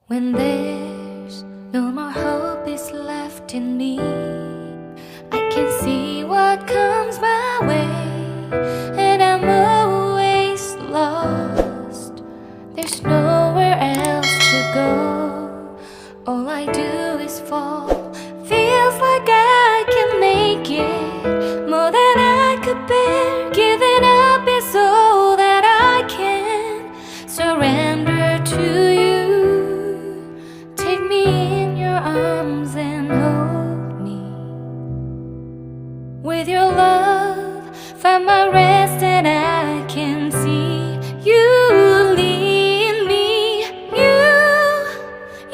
When there's no more hope is left in me, I can see what comes my way, and I'm always lost. There's nowhere else to go. All I do is fall. Feels like I can make it more than I could bear. Giving up is all that I can surrender to you. Take me in your arms and hold me. With your love, find my rest, and I can see you lead me.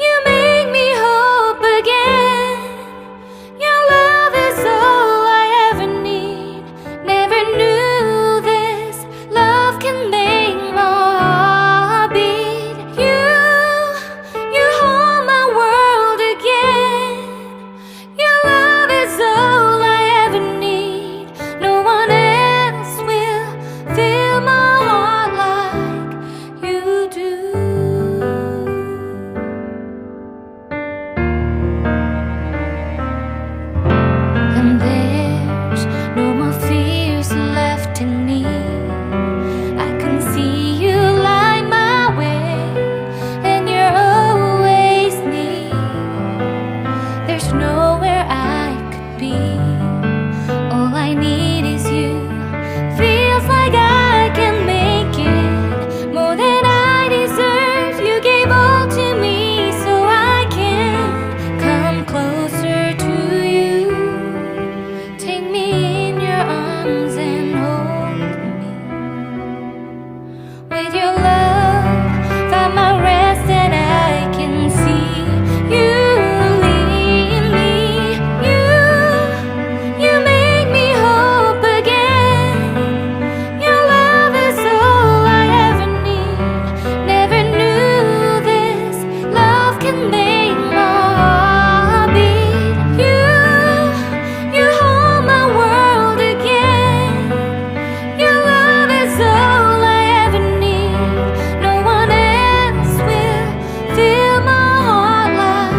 You make me hope again. Your love is all I ever need. Never knew this love can make my heart beat. You hold my world again. Your love is all I ever need. No one else will fill my heart like you do. And there's no more fears left in me. I can see you light my way, and you're always near. There's nowhere I could be. All I need is you. Feels like I can make it more than I deserve. You gave all to me so I can come closer to you. Take me in your arms and hold me. With your love, find my rest, and I can see you lead me. You make me hope again. Your love is all I ever need. Never knew this love can make my heart beat. You hold my world again. Your love is all I ever need. No one else will fill my heart like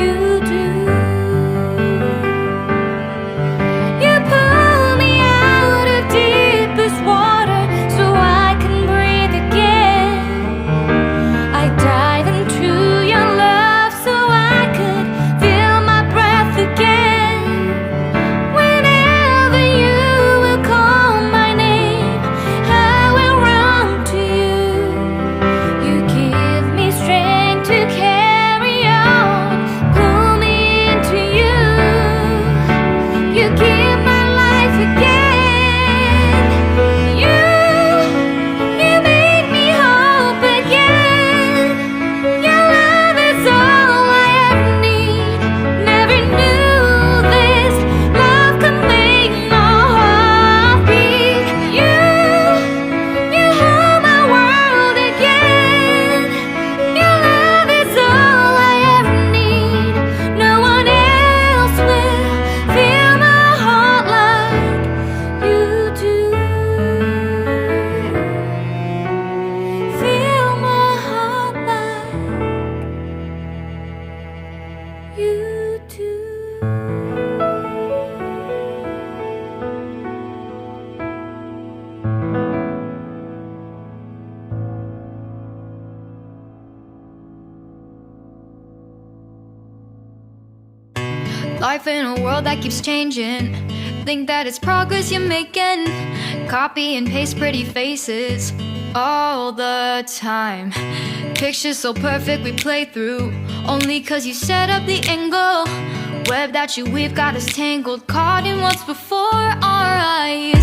you do. You pull me out of deepest water so I can breathe again. I dive into your love so I could feel my breath again. Whenever you will call my name, I will run to you. You give me strength to carry on. Pull me into you. You give my life again. You make me hope again. Your love is all I ever need. Never knew this love could make my heart beat. You hold my world again. Your love is all I ever need. No one else will fill my heart like you do. Fill my heart like you do. Life in a world that keeps changing. Think that it's progress you're making. Copy and paste pretty faces all the time. Pictures so perfect we play through, only cause you set up the angle. Web that you weave got us tangled, caught in what's before our eyes.